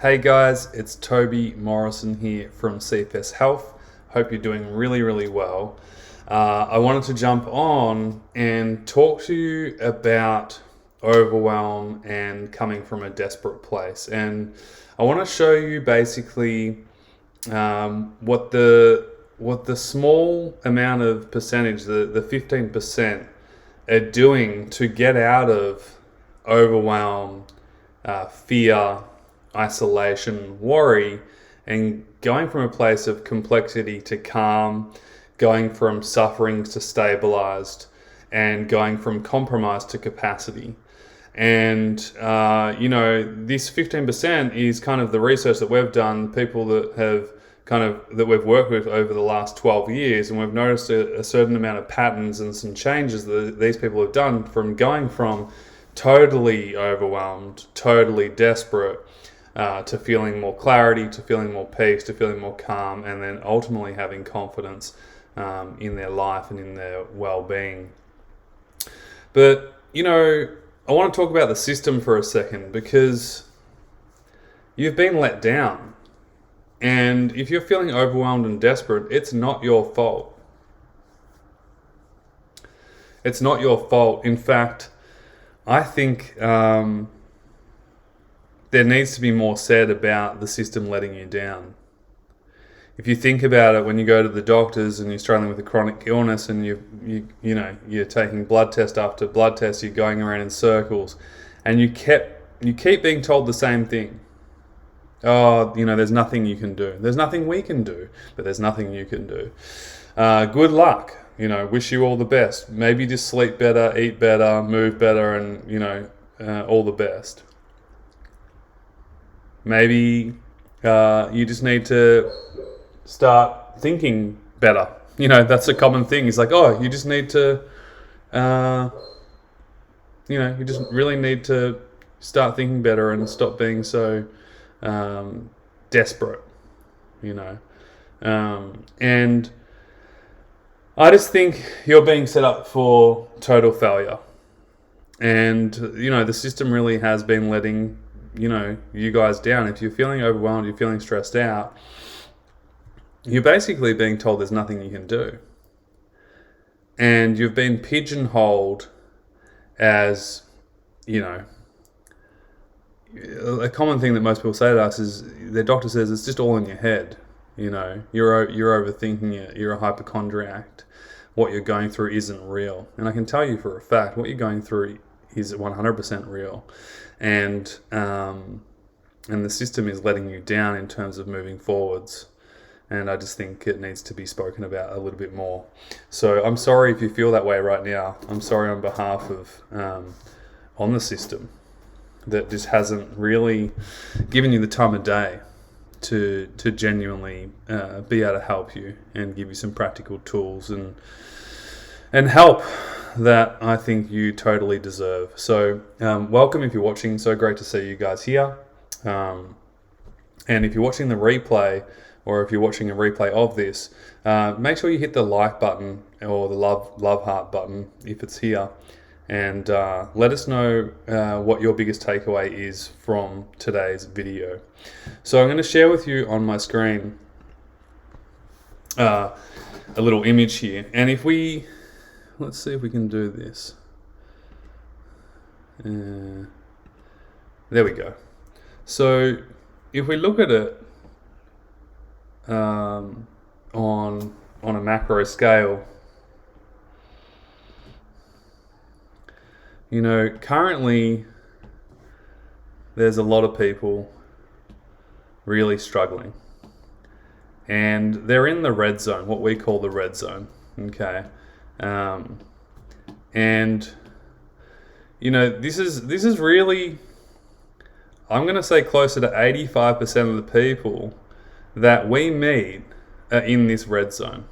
Hey guys, it's Toby Morrison here from CFS Health. Hope you're doing really well. I wanted to jump on and talk to you about overwhelm and coming from a desperate place. And I want to show you basically what the small amount of percentage, the 15%, are doing to get out of overwhelm, fear, isolation, worry, and going from a place of complexity to calm, going from suffering to stabilized, and going from compromise to capacity. And, this 15% is kind of the research that we've done, people that we've worked with over the last 12 years, and we've noticed a certain amount of patterns and some changes that these people have done from going from totally overwhelmed, totally desperate, to feeling more clarity, to feeling more peace, to feeling more calm, and then ultimately having confidence in their life and in their well-being. But, I want to talk about the system for a second, because you've been let down. And if you're feeling overwhelmed and desperate, it's not your fault. It's not your fault. In fact, I think there needs to be more said about the system letting you down. If you think about it, when you go to the doctors and you're struggling with a chronic illness and you're taking blood test after blood test, you're going around in circles, and you keep being told the same thing. Oh, there's nothing you can do. There's nothing we can do, but there's nothing you can do. Good luck. Wish you all the best. Maybe just sleep better, eat better, move better, and all the best. Maybe you just need to start thinking better. That's a common thing. It's like, oh, you just need to, you just really need to start thinking better and stop being so desperate, and I just think you're being set up for total failure. And, the system really has been letting, you guys down. If you're feeling overwhelmed, you're feeling stressed out, you're basically being told there's nothing you can do. And you've been pigeonholed as, a common thing that most people say to us is their doctor says it's just all in your head. You're overthinking it. You're a hypochondriac. What you're going through isn't real. And I can tell you for a fact, what you're going through is 100% real. And the system is letting you down in terms of moving forwards. And I just think it needs to be spoken about a little bit more. So I'm sorry if you feel that way right now. I'm sorry on behalf of on the system that just hasn't really given you the time of day to genuinely be able to help you and give you some practical tools and help that I think you totally deserve. So welcome if you're watching. So great to see you guys here. And if you're watching the replay, or if you're watching a replay of this, make sure you hit the like button or the love heart button if it's here, and let us know what your biggest takeaway is from today's video. So I'm going to share with you on my screen a little image here, and let's see if we can do this. There we go. So if we look at it on a macro scale, currently there's a lot of people really struggling, and they're in the red zone, what we call the red zone. Okay. And this is really, I'm going to say closer to 85% of the people that we meet are in this red zone.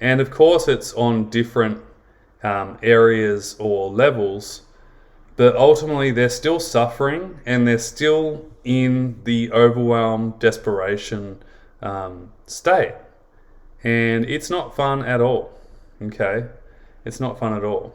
And of course it's on different areas or levels, but ultimately they're still suffering and they're still in the overwhelmed desperation state. And it's not fun at all. Okay? It's not fun at all.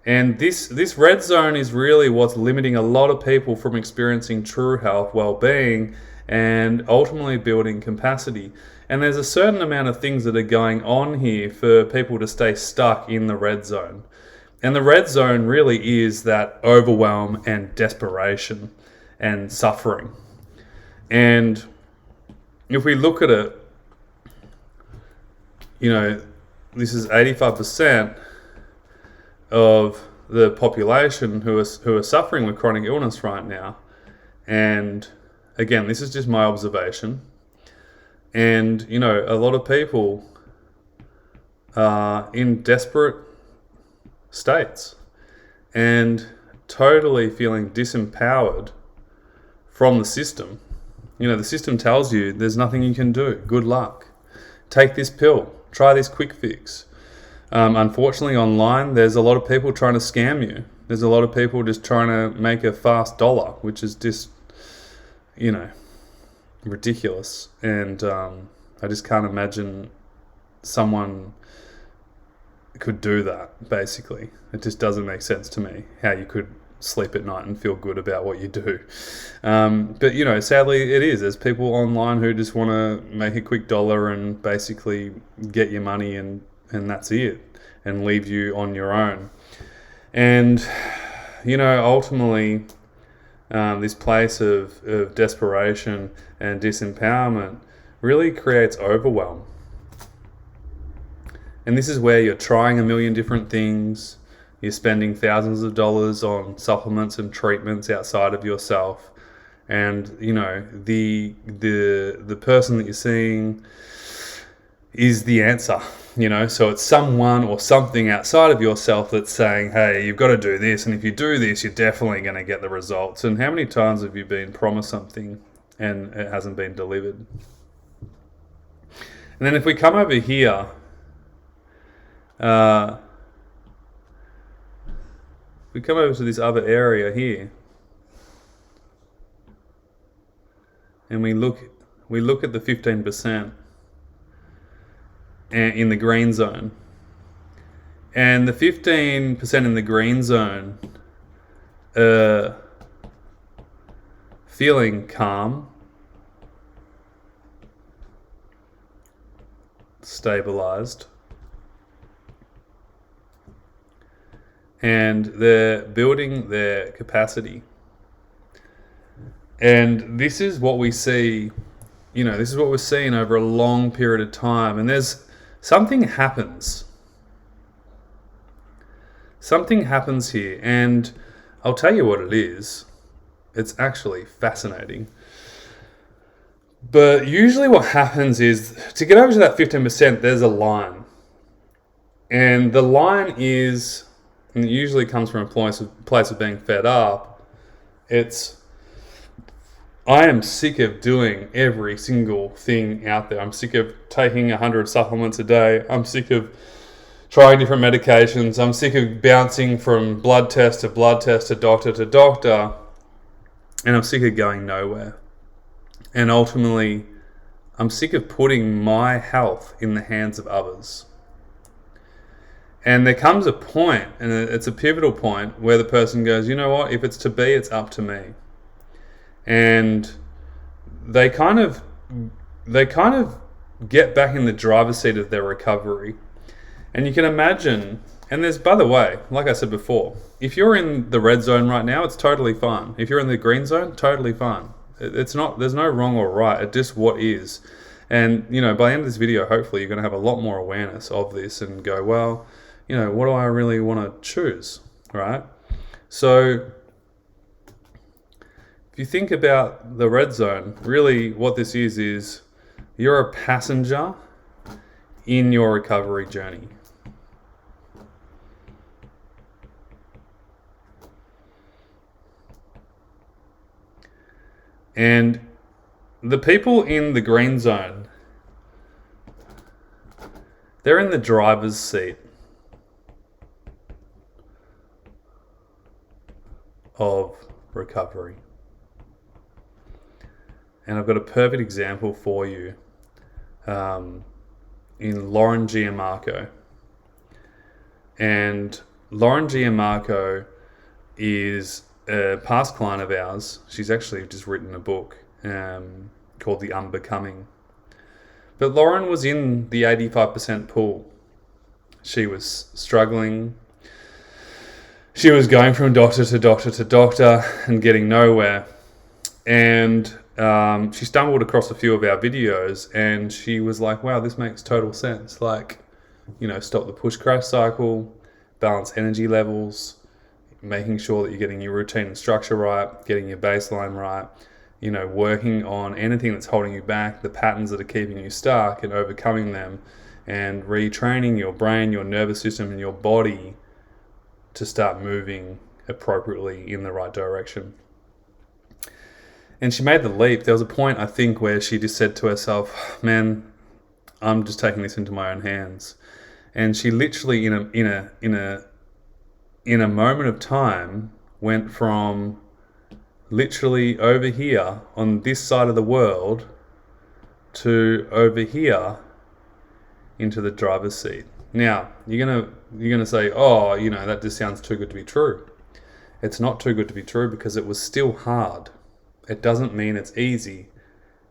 And this red zone is really what's limiting a lot of people from experiencing true health, well-being, and ultimately building capacity. And there's a certain amount of things that are going on here for people to stay stuck in the red zone. And the red zone really is that overwhelm and desperation and suffering. And if we look at it, this is 85% of the population who are suffering with chronic illness right now. And again, this is just my observation. And, a lot of people are in desperate states and totally feeling disempowered from the system. The system tells you there's nothing you can do. Good luck. Take this pill. Try this quick fix. Unfortunately, online, there's a lot of people trying to scam you. There's a lot of people just trying to make a fast dollar, which is just, ridiculous. And I just can't imagine someone could do that, basically. It just doesn't make sense to me how you could sleep at night and feel good about what you do. But, sadly it is. There's people online who just want to make a quick dollar and basically get your money and that's it, and leave you on your own. And, ultimately, this place of desperation and disempowerment really creates overwhelm. And this is where you're trying a million different things. You're spending thousands of dollars on supplements and treatments outside of yourself. And, the person that you're seeing is the answer. So it's someone or something outside of yourself that's saying, hey, you've got to do this, and if you do this, you're definitely going to get the results. And how many times have you been promised something and it hasn't been delivered? And then if we come over here, we come over to this other area here, and we look at the 15%. In the green zone. And the 15% in the green zone feeling calm, stabilized, and they're building their capacity. And this is what we see, this is what we're seeing over a long period of time. And something happens. Something happens here, and I'll tell you what it is. It's actually fascinating. But usually what happens is, to get over to that 15%, there's a line. And the line and it usually comes from a place of being fed up. I am sick of doing every single thing out there. I'm sick of taking 100 supplements a day. I'm sick of trying different medications. I'm sick of bouncing from blood test to doctor to doctor. And I'm sick of going nowhere. And ultimately, I'm sick of putting my health in the hands of others. And there comes a point, and it's a pivotal point, where the person goes, you know what, if it's to be, it's up to me. And they kind of get back in the driver's seat of their recovery. And you can imagine, and there's, by the way, like I said before, if you're in the red zone right now, it's totally fine. If you're in the green zone, totally fine. There's no wrong or right. It's just what is. And, by the end of this video, hopefully you're going to have a lot more awareness of this and go, well, what do I really want to choose, right? So if you think about the red zone, really what this is you're a passenger in your recovery journey. And the people in the green zone, they're in the driver's seat of recovery. And I've got a perfect example for you in Lauren Giammarco. And Lauren Giammarco is a past client of ours. She's actually just written a book called The Unbecoming. But Lauren was in the 85% pool. She was struggling. She was going from doctor to doctor to doctor and getting nowhere. And she stumbled across a few of our videos and she was like, wow, this makes total sense. Like, stop the push crash cycle, balance energy levels, making sure that you're getting your routine and structure right, getting your baseline right, working on anything that's holding you back, the patterns that are keeping you stuck and overcoming them, and retraining your brain, your nervous system, and your body to start moving appropriately in the right direction. And she made the leap. There was a point, I think, where she just said to herself, man, I'm just taking this into my own hands. And she literally, in a moment of time, went from literally over here on this side of the world to over here into the driver's seat. Now, you're gonna say, oh, that just sounds too good to be true. It's not too good to be true because it was still hard. It doesn't mean it's easy.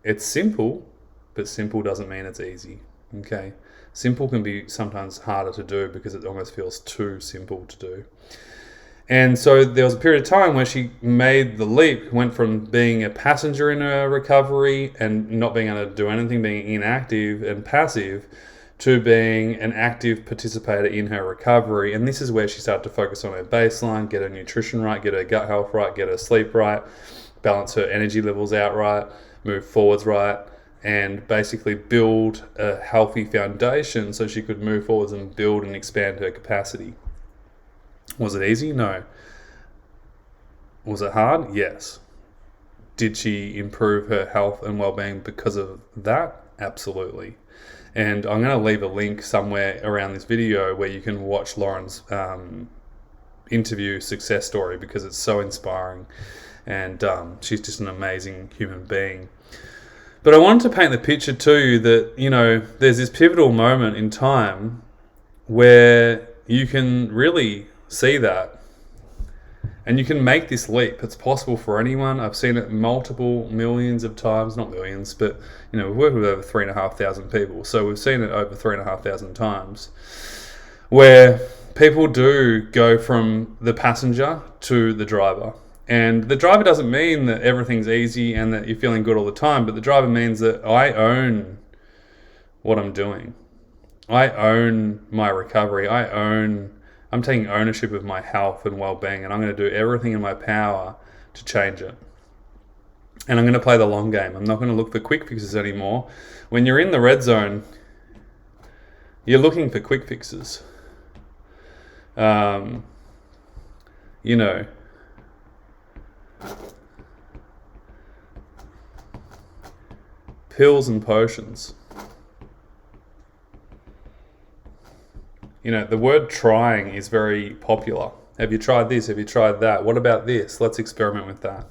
It's simple, but simple doesn't mean it's easy. Okay? Simple can be sometimes harder to do because it almost feels too simple to do. And so there was a period of time where she made the leap, went from being a passenger in her recovery and not being able to do anything, being inactive and passive, to being an active participator in her recovery. And this is where she started to focus on her baseline, get her nutrition right, get her gut health right, get her sleep right, balance her energy levels out right, move forwards right, and basically build a healthy foundation so she could move forwards and build and expand her capacity. Was it easy? No. Was it hard? Yes. Did she improve her health and well-being because of that? Absolutely. And I'm going to leave a link somewhere around this video where you can watch Lauren's interview success story because it's so inspiring. And she's just an amazing human being. But I wanted to paint the picture to you that, there's this pivotal moment in time where you can really see that. And you can make this leap. It's possible for anyone. I've seen it multiple millions of times, not millions, but we've worked with over 3,500 people. So we've seen it over 3,500 times where people do go from the passenger to the driver. And the driver doesn't mean that everything's easy and that you're feeling good all the time, but the driver means that I own what I'm doing. I own my recovery. I'm taking ownership of my health and well-being, and I'm going to do everything in my power to change it. And I'm going to play the long game. I'm not going to look for quick fixes anymore. When you're in the red zone, you're looking for quick fixes. Pills and potions. The word trying is very popular. Have you tried this? Have you tried that? What about this? Let's experiment with that.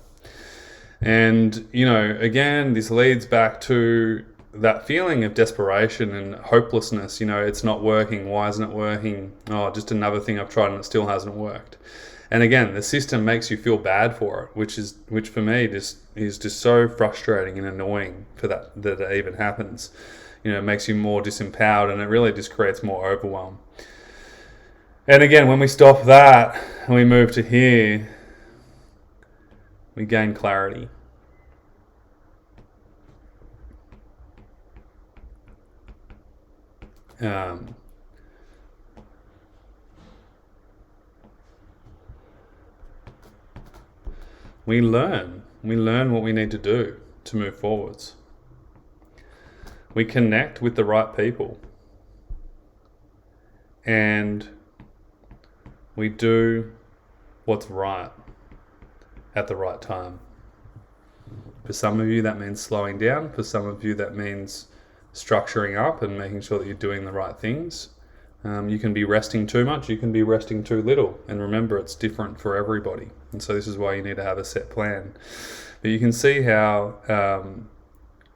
And, again, this leads back to that feeling of desperation and hopelessness. It's not working. Why isn't it working? Oh, just another thing I've tried and it still hasn't worked. And again, the system makes you feel bad for it, which for me is just so frustrating and annoying for that it even happens. It makes you more disempowered and it really just creates more overwhelm. And again, when we stop that and we move to here, we gain clarity. We learn what we need to do to move forwards. We connect with the right people. And we do what's right at the right time. For some of you, that means slowing down. For some of you, that means structuring up and making sure that you're doing the right things. You can be resting too much. You can be resting too little. And remember, it's different for everybody. And so this is why you need to have a set plan. But you can see how,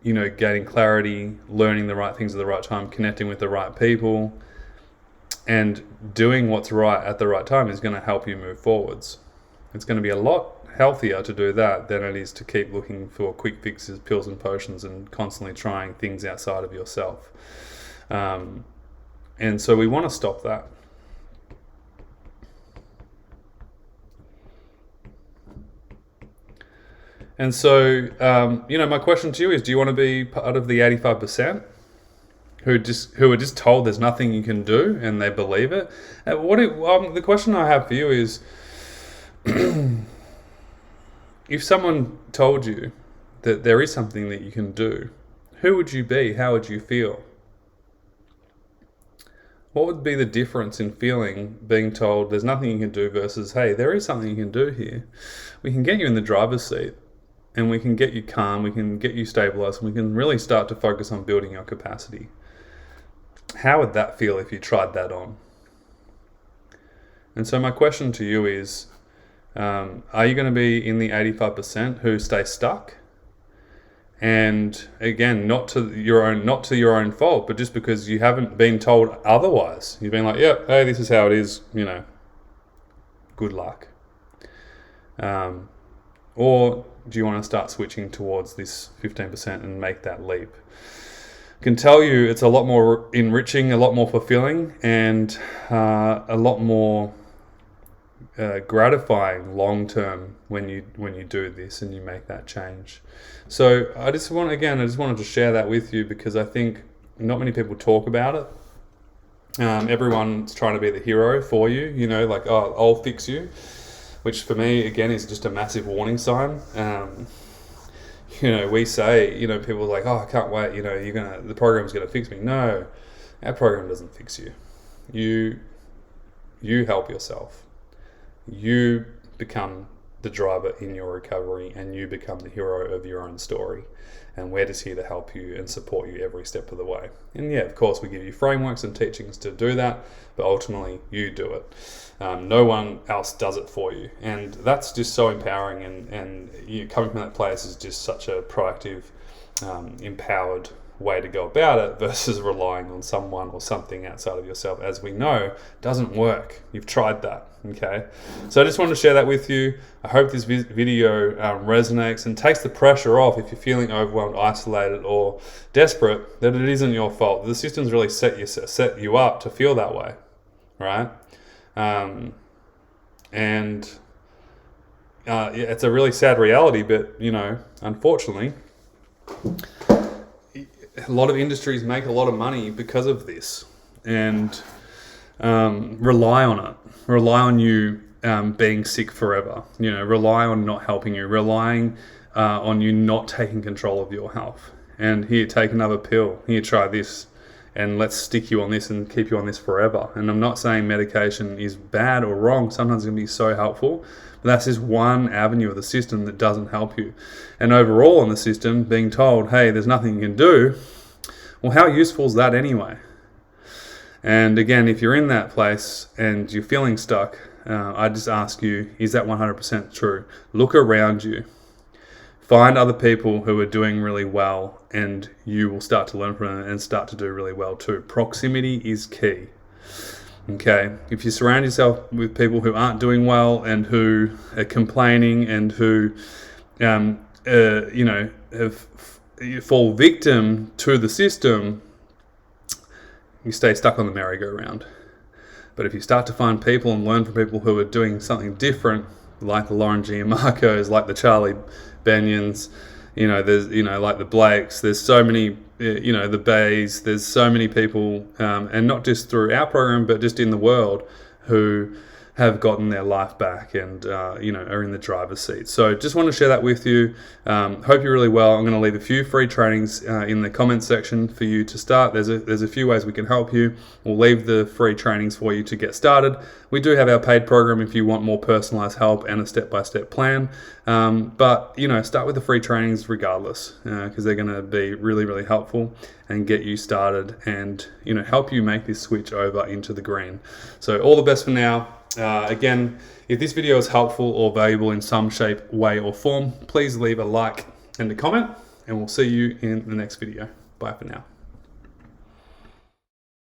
gaining clarity, learning the right things at the right time, connecting with the right people, And doing what's right at the right time is going to help you move forwards. It's going to be a lot healthier to do that than it is to keep looking for quick fixes, pills and potions, and constantly trying things outside of yourself. And so we want to stop that. And so, my question to you is, do you want to be part of the 85%? Who are just told there's nothing you can do, and they believe it. The question I have for you is, if someone told you that there is something that you can do, who would you be? How would you feel? What would be the difference in feeling being told there's nothing you can do versus, hey, there is something you can do here. We can get you in the driver's seat, and we can get you calm, we can get you stabilized, and we can really start to focus on building your capacity. How would that feel if you tried that on? And so my question to you is, are you going to be in the 85% who stay stuck? And again, not to your own fault, but just because you haven't been told otherwise. You've been like, yep, hey, this is how it is, good luck. Or do you want to start switching towards this 15% and make that leap? Can tell you it's a lot more enriching, a lot more fulfilling, and a lot more gratifying long term when you do this and you make that change. So I just wanted to share that with you, because I think not many people talk about it. Everyone's trying to be the hero for you, like, oh, I'll fix you, which for me again is just a massive warning sign. We say, people are like, oh, I can't wait, the program's gonna fix me. No, our program doesn't fix you. You help yourself. You become the driver in your recovery, and you become the hero of your own story. And we're just here to help you and support you every step of the way. And yeah, of course, we give you frameworks and teachings to do that, but ultimately you do it. No one else does it for you. And that's just so empowering, and you coming from that place is just such a proactive, empowered way to go about it, versus relying on someone or something outside of yourself, as we know doesn't work. You've tried that. Okay, so I just wanted to share that with you. I hope this video resonates and takes the pressure off if you're feeling overwhelmed, isolated, or desperate, that it isn't your fault. The system's really set you up to feel that way, right? It's a really sad reality, but unfortunately, a lot of industries make a lot of money because of this, and rely on it. Rely on you being sick forever. Rely on not helping you. Relying on you not taking control of your health. And here, take another pill. Here, try this. And let's stick you on this and keep you on this forever. And I'm not saying medication is bad or wrong. Sometimes it can be so helpful. But that's just one avenue of the system that doesn't help you. And overall on the system, being told, hey, there's nothing you can do. Well, how useful is that anyway? And again, if you're in that place and you're feeling stuck, I just ask you, is that 100% true? Look around you. Find other people who are doing really well, and you will start to learn from them and start to do really well too. Proximity is key. Okay, if you surround yourself with people who aren't doing well and who are complaining and who, fall victim to the system, you stay stuck on the merry-go-round. But if you start to find people and learn from people who are doing something different, like the Lauren Giamacos, like the Charlie Banyans, there's, like the Blakes, there's so many, the Bays, there's so many people, and not just through our program, but just in the world, who have gotten their life back and, are in the driver's seat. So just want to share that with you. Hope you're really well. I'm going to leave a few free trainings in the comments section for you to start. There's a few ways we can help you. We'll leave the free trainings for you to get started. We do have our paid program if you want more personalized help and a step-by-step plan. But start with the free trainings regardless, because they're going to be really, really helpful and get you started and, help you make this switch over into the green. So all the best for now. Again, if this video is helpful or valuable in some shape, way, or form, please leave a like and a comment, and we'll see you in the next video. Bye for now.